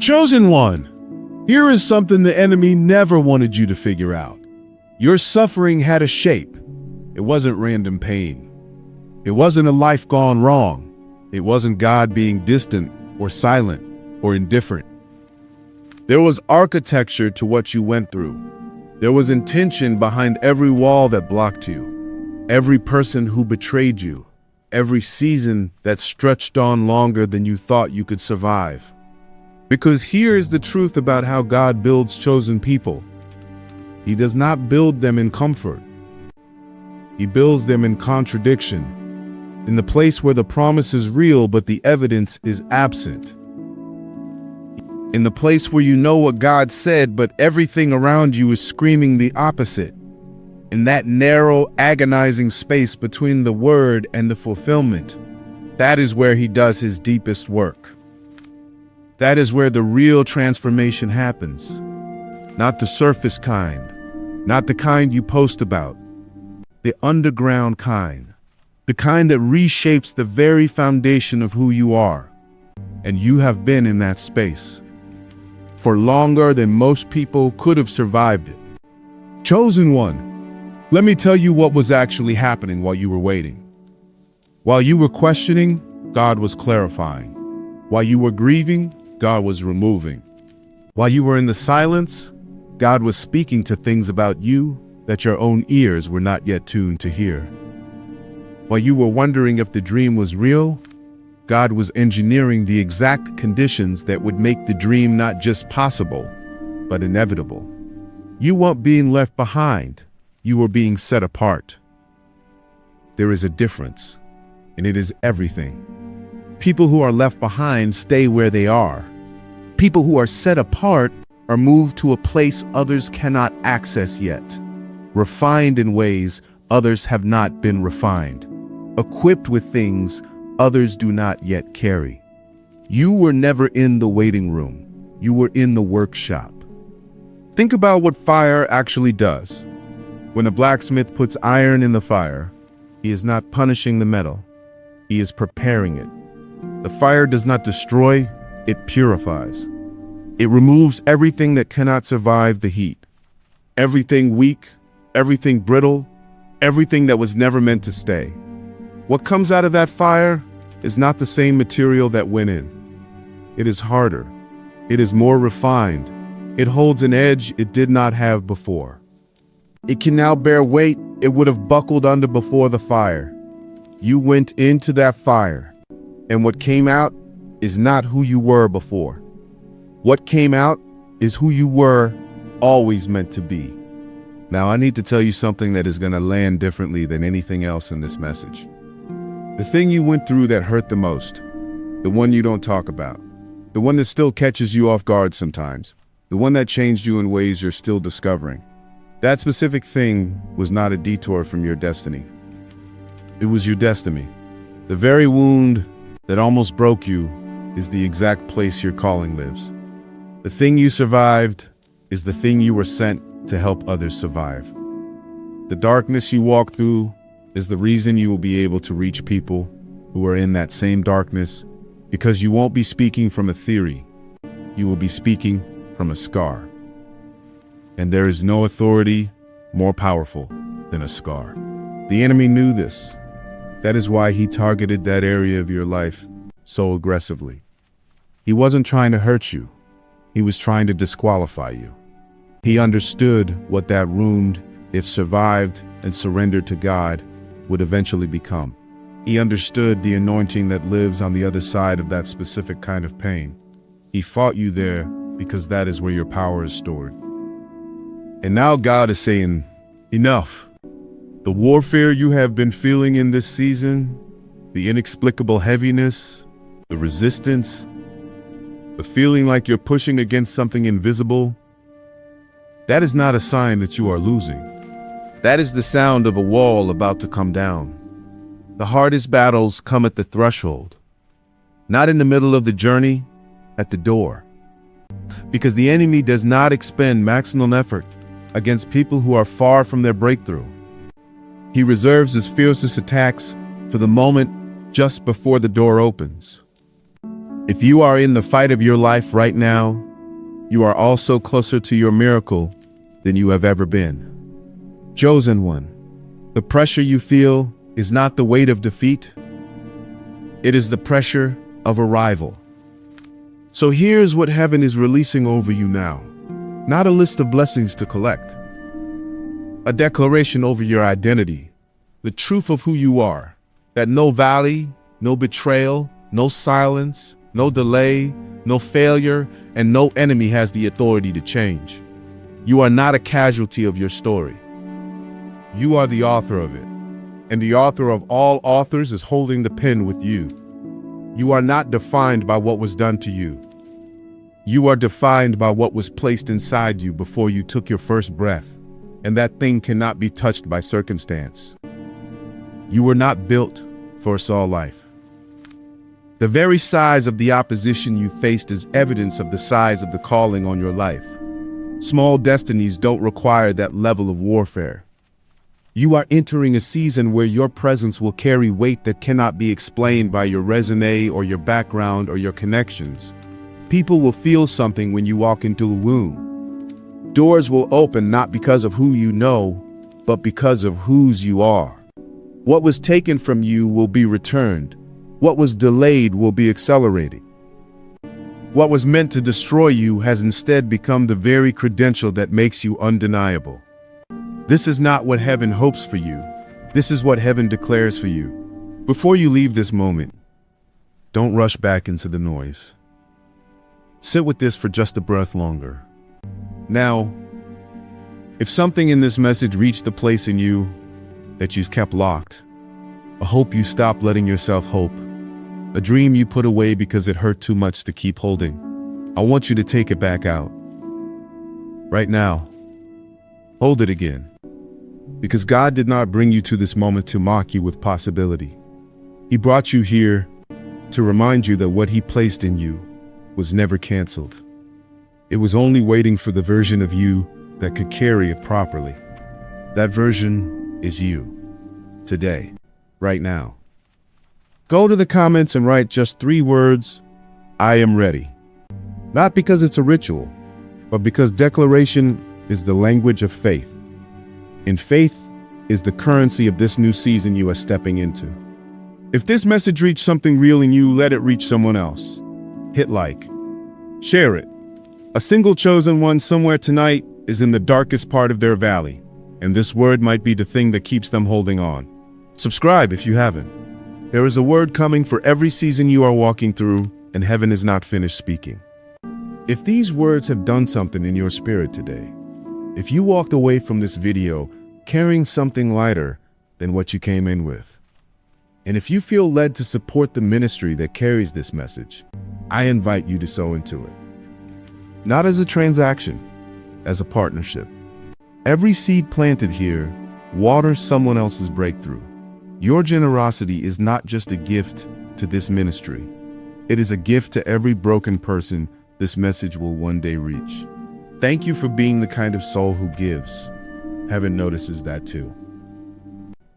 Chosen one, here is something the enemy never wanted you to figure out. Your suffering had a shape. It wasn't random pain. It wasn't a life gone wrong. It wasn't God being distant or silent or indifferent. There was architecture to what you went through. There was intention behind every wall that blocked you, every person who betrayed you, every season that stretched on longer than you thought you could survive. Because here is the truth about how God builds chosen people. He does not build them in comfort. He builds them in contradiction, in the place where the promise is real but the evidence is absent. In the place where you know what God said but everything around you is screaming the opposite. In that narrow, agonizing space between the word and the fulfillment. That is where he does his deepest work. That is where the real transformation happens. Not the surface kind, not the kind you post about, the underground kind, the kind that reshapes the very foundation of who you are. And you have been in that space for longer than most people could have survived it. Chosen one, let me tell you what was actually happening while you were waiting. While you were questioning, God was clarifying. While you were grieving, God was removing. While you were in the silence, God was speaking to things about you that your own ears were not yet tuned to hear. While you were wondering if the dream was real, God was engineering the exact conditions that would make the dream not just possible, but inevitable. You weren't being left behind, you were being set apart. There is a difference, and it is everything. People who are left behind stay where they are. People who are set apart are moved to a place others cannot access yet, refined in ways others have not been refined, equipped with things others do not yet carry. You were never in the waiting room. You were in the workshop. Think about what fire actually does. When a blacksmith puts iron in the fire, he is not punishing the metal. He is preparing it. The fire does not destroy, it purifies. It removes everything that cannot survive the heat. Everything weak, everything brittle, everything that was never meant to stay. What comes out of that fire is not the same material that went in. It is harder. It is more refined. It holds an edge it did not have before. It can now bear weight it would have buckled under before the fire. You went into that fire, and what came out is not who you were before. What came out is who you were always meant to be. Now, I need to tell you something that is going to land differently than anything else in this message. The thing you went through that hurt the most, the one you don't talk about, the one that still catches you off guard sometimes, the one that changed you in ways you're still discovering. That specific thing was not a detour from your destiny. It was your destiny. The very wound that almost broke you is the exact place your calling lives. The thing you survived is the thing you were sent to help others survive. The darkness you walk through is the reason you will be able to reach people who are in that same darkness, because you won't be speaking from a theory. You will be speaking from a scar. And there is no authority more powerful than a scar. The enemy knew this. That is why he targeted that area of your life so aggressively. He wasn't trying to hurt you. He was trying to disqualify you. He understood what that wound, if survived and surrendered to God, would eventually become. He understood the anointing that lives on the other side of that specific kind of pain. He fought you there because that is where your power is stored. And now God is saying, enough. The warfare you have been feeling in this season, the inexplicable heaviness, the resistance, the feeling like you're pushing against something invisible, that is not a sign that you are losing. That is the sound of a wall about to come down. The hardest battles come at the threshold, not in the middle of the journey, at the door. Because the enemy does not expend maximum effort against people who are far from their breakthrough. He reserves his fiercest attacks for the moment just before the door opens. If you are in the fight of your life right now, you are also closer to your miracle than you have ever been. Chosen one, the pressure you feel is not the weight of defeat. It is the pressure of arrival. So here's what heaven is releasing over you now. Not a list of blessings to collect. A declaration over your identity, the truth of who you are, that no valley, no betrayal, no silence, no delay, no failure, and no enemy has the authority to change. You are not a casualty of your story. You are the author of it, and the author of all authors is holding the pen with you. You are not defined by what was done to you. You are defined by what was placed inside you before you took your first breath, and that thing cannot be touched by circumstance. You were not built for a Saul life. The very size of the opposition you faced is evidence of the size of the calling on your life. Small destinies don't require that level of warfare. You are entering a season where your presence will carry weight that cannot be explained by your resume or your background or your connections. People will feel something when you walk into a room. Doors will open not because of who you know, but because of whose you are. What was taken from you will be returned. What was delayed will be accelerated. What was meant to destroy you has instead become the very credential that makes you undeniable. This is not what heaven hopes for you. This is what heaven declares for you. Before you leave this moment, don't rush back into the noise. Sit with this for just a breath longer. Now, if something in this message reached the place in you that you've kept locked, a hope you stopped letting yourself hope, a dream you put away because it hurt too much to keep holding, I want you to take it back out. Right now, hold it again. Because God did not bring you to this moment to mock you with possibility. He brought you here to remind you that what He placed in you was never canceled. It was only waiting for the version of you that could carry it properly. That version is you. Today, right now. Go to the comments and write just 3 words, I am ready. Not because it's a ritual, but because declaration is the language of faith. And faith is the currency of this new season you are stepping into. If this message reached something real in you, let it reach someone else. Hit like. Share it. A single chosen one somewhere tonight is in the darkest part of their valley, and this word might be the thing that keeps them holding on. Subscribe if you haven't. There is a word coming for every season you are walking through, and heaven is not finished speaking. If these words have done something in your spirit today, if you walked away from this video carrying something lighter than what you came in with, and if you feel led to support the ministry that carries this message, I invite you to sow into it. Not as a transaction, as a partnership. Every seed planted here waters someone else's breakthrough. Your generosity is not just a gift to this ministry. It is a gift to every broken person this message will one day reach. Thank you for being the kind of soul who gives. Heaven notices that too.